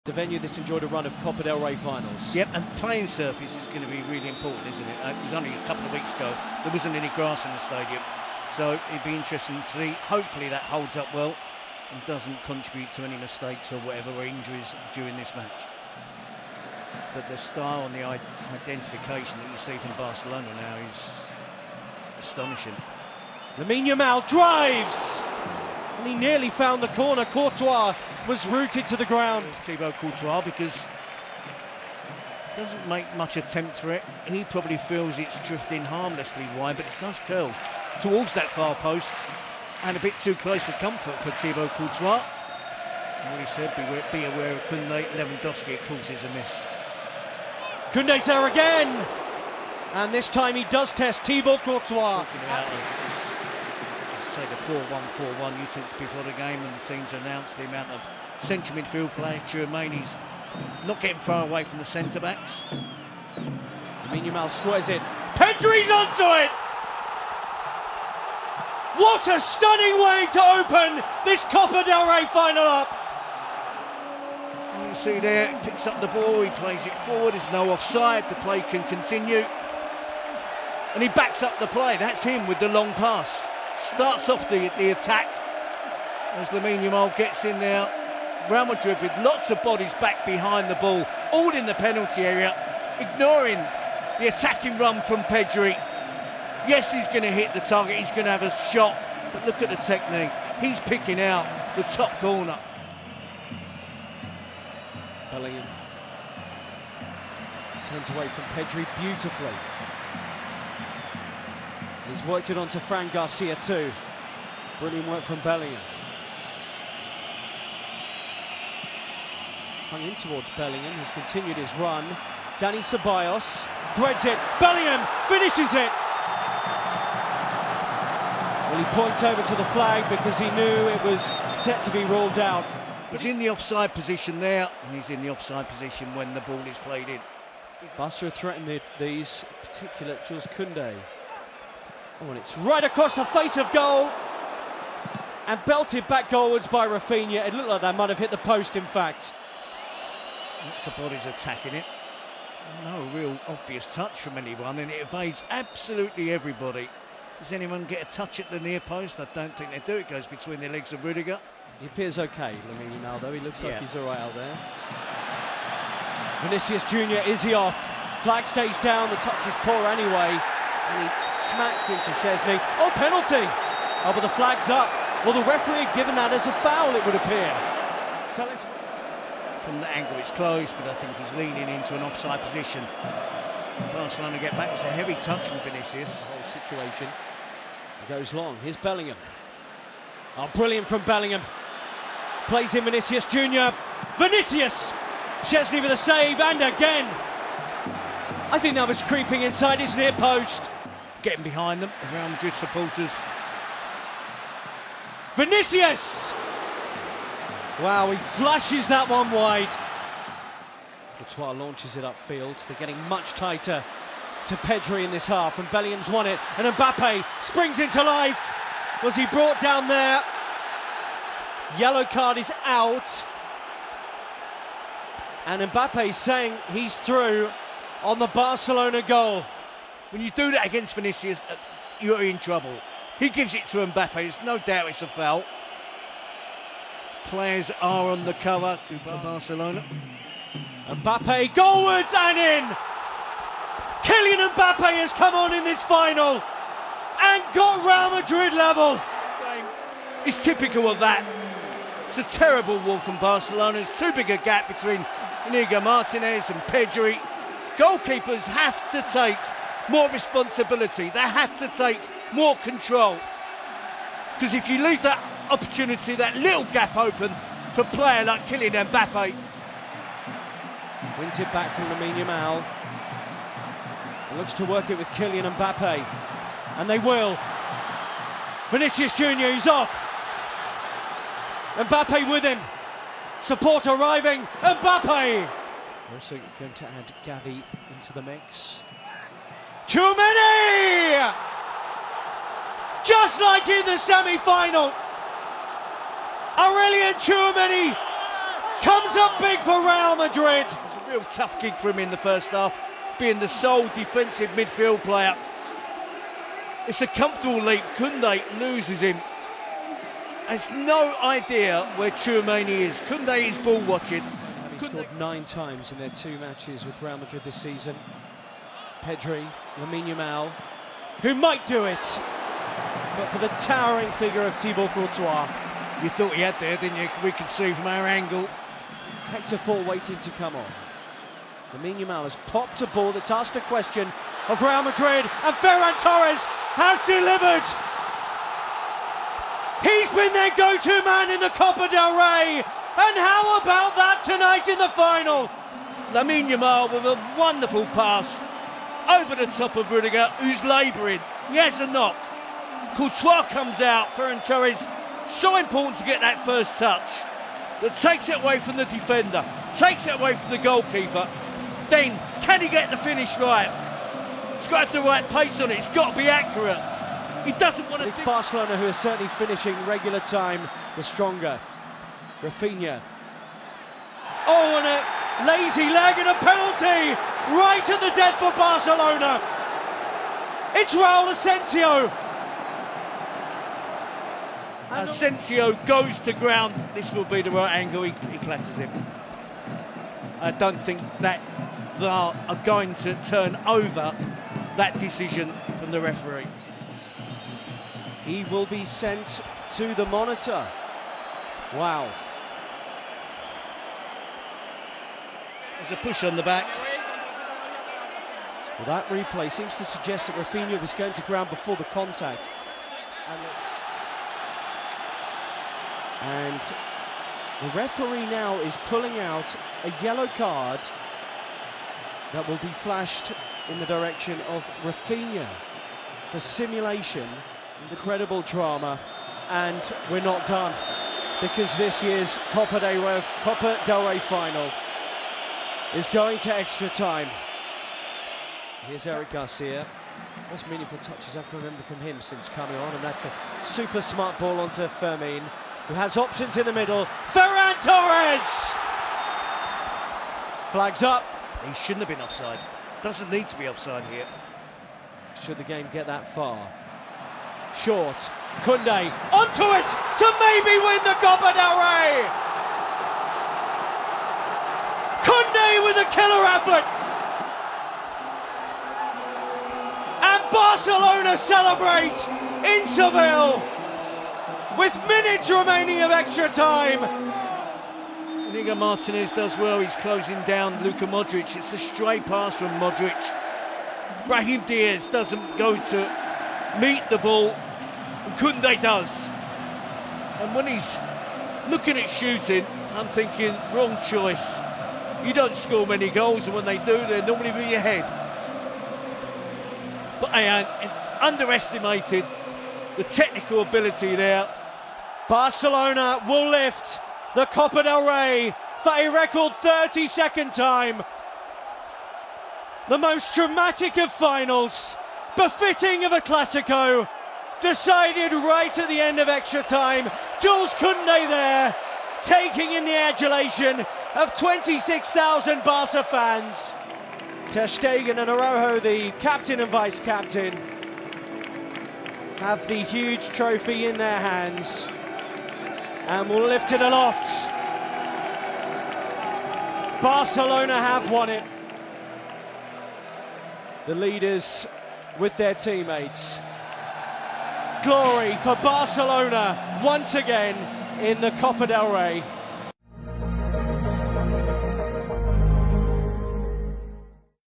The venue that's enjoyed a run of Copa del Rey finals. Yep, and playing surface is going to be really important, isn't it? It was only a couple of weeks ago, there wasn't any grass in the stadium, so it'd be interesting to see. Hopefully that holds up well and doesn't contribute to any mistakes or whatever, or injuries during this match. But the style and the identification that you see from Barcelona now is astonishing. Lamine Yamal drives! And he nearly found the corner. Courtois was rooted to the ground. Thibaut Courtois, because he doesn't make much attempt for it. He probably feels it's drifting harmlessly wide, but it does curl towards that far post and a bit too close for comfort for Thibaut Courtois. And what he said, be aware of Koundé. Lewandowski, of course, is a miss. Koundé's there again! And this time he does test Thibaut Courtois. Say the 4-1-4-1 you talked before the game, and the teams announced the amount of central midfield players. Tchouaméni's not getting far away from the centre backs. Lamine Yamal squares it. Pedri's onto it! What a stunning way to open this Copa del Rey final up! You see there, picks up the ball, he plays it forward, there's no offside, the play can continue. And he backs up the play, that's him with the long pass. Starts off the attack as Lamine Yamal gets in there. Real Madrid with lots of bodies back behind the ball, all in the penalty area, ignoring the attacking run from Pedri. Yes, he's going to hit the target, he's going to have a shot, but look at the technique. He's picking out the top corner. Bellingham turns away from Pedri beautifully. He's worked it onto Fran Garcia too. Brilliant work from Bellingham. Hung in towards Bellingham, he's continued his run. Dani Ceballos threads it, Bellingham finishes it! Well, he points over to the flag because he knew it was set to be ruled out. He's in the offside position there, and he's in the offside position when the ball is played in. Barca threatened these, particular Jules Koundé. Oh, and it's right across the face of goal and belted back goalwards by Rafinha. It looked like that might have hit the post, in fact. Lots of bodies attacking it. No real obvious touch from anyone, and it evades absolutely everybody. Does anyone get a touch at the near post? I don't think they do. It goes between the legs of Rudiger. He appears okay, Lamine Yamal, though. He looks like he's all right out there. Vinicius Junior, is he off? Flag stays down, the touch is poor anyway. And he smacks into Szczesny. Oh, penalty! Oh, but the flag's up. Well, the referee had given that as a foul, it would appear. So let's... From the angle, it's close, but I think he's leaning into an offside position. Barcelona get back. It's a heavy touch from Vinicius. The whole situation goes long. Here's Bellingham. Oh, brilliant from Bellingham. Plays in Vinicius Junior. Vinicius! Szczesny with a save, and again! I think that was creeping inside his near post. Getting behind them, the Real Madrid supporters. Vinicius! Wow, he flashes that one wide. Courtois launches it upfield. They're getting much tighter to Pedri in this half, and Bellingham's won it. And Mbappe springs into life. Was he brought down there? Yellow card is out. And Mbappe saying he's through on the Barcelona goal. When you do that against Vinicius, you're in trouble. He gives it to Mbappe, there's no doubt it's a foul. Players are on the cover to Barcelona. Mbappe goalwards and in! Kylian Mbappe has come on in this final and got Real Madrid level. It's typical of that. It's a terrible walk from Barcelona. There's too big a gap between Inigo Martinez and Pedri. Goalkeepers have to take more responsibility. They have to take more control. Because if you leave that opportunity, that little gap open for a player like Kylian Mbappe. Wins it back from Lamine Yamal. Looks to work it with Kylian Mbappe. And they will. Vinicius Junior, he's off. Mbappe with him. Support arriving. Mbappe! We're also going to add Gavi into the mix. Tchouaméni! Just like in the semi-final, Aurelien Tchouaméni comes up big for Real Madrid. It's a real tough gig for him in the first half, being the sole defensive midfield player. It's a comfortable leap. Koundé loses him. Has no idea where Tchouaméni is. Koundé is ball watching. He scored 9 times in their 2 matches with Real Madrid this season. Pedri, Lamine Yamal, who might do it, but for the towering figure of Thibaut Courtois. You thought he had there, didn't you? We could see from our angle. Hector Fall waiting to come on. Lamine Yamal has popped a ball that's asked a question of Real Madrid, and Ferran Torres has delivered. He's been their go-to man in the Copa del Rey, and how about that tonight in the final? Lamine Yamal with a wonderful pass over the top of Rudiger, who's labouring. He has a knock. Courtois comes out. Ferran Torres, so important to get that first touch, that takes it away from the defender, takes it away from the goalkeeper. Then, can he get the finish right? It's got to have the right pace on it. It's got to be accurate. He doesn't want to... It's Barcelona who are certainly finishing regular time the stronger. Rafinha. Oh, and a lazy leg and a penalty right at the death for Barcelona. It's Raul Asensio. Asensio goes to ground. This will be the right angle. He clatters him. I don't think that they are going to turn over that decision from the referee. He will be sent to the monitor. Wow. There's a push on the back. Well, that replay seems to suggest that Rafinha was going to ground before the contact. And the referee now is pulling out a yellow card that will be flashed in the direction of Rafinha for simulation, incredible drama, and we're not done, because this year's Copa del Rey final is going to extra time. Here's Eric Garcia. Most meaningful touches I can remember from him since coming on, and that's a super smart ball onto Fermin, who has options in the middle. Ferran Torres! Flags up. He shouldn't have been offside. Doesn't need to be offside here. Should the game get that far. Short. Koundé onto it to maybe win the Copa del Rey! Koundé with a killer effort! And Barcelona celebrate in Seville with minutes remaining of extra time. Inigo Martinez does well. He's closing down Luka Modric. It's a stray pass from Modric. Brahim Diaz doesn't go to meet the ball, and Koundé does. And when he's looking at shooting, I'm thinking, wrong choice. You don't score many goals, and when they do, they're normally with your head. But I underestimated the technical ability there. Barcelona will lift the Copa del Rey for a record 32nd time. The most dramatic of finals, befitting of a Clásico, decided right at the end of extra time. Jules Koundé there, taking in the adulation of 26,000 Barca fans. Ter Stegen and Araujo, the captain and vice-captain, have the huge trophy in their hands and will lift it aloft. Barcelona have won it. The leaders with their teammates. Glory for Barcelona once again in the Copa del Rey.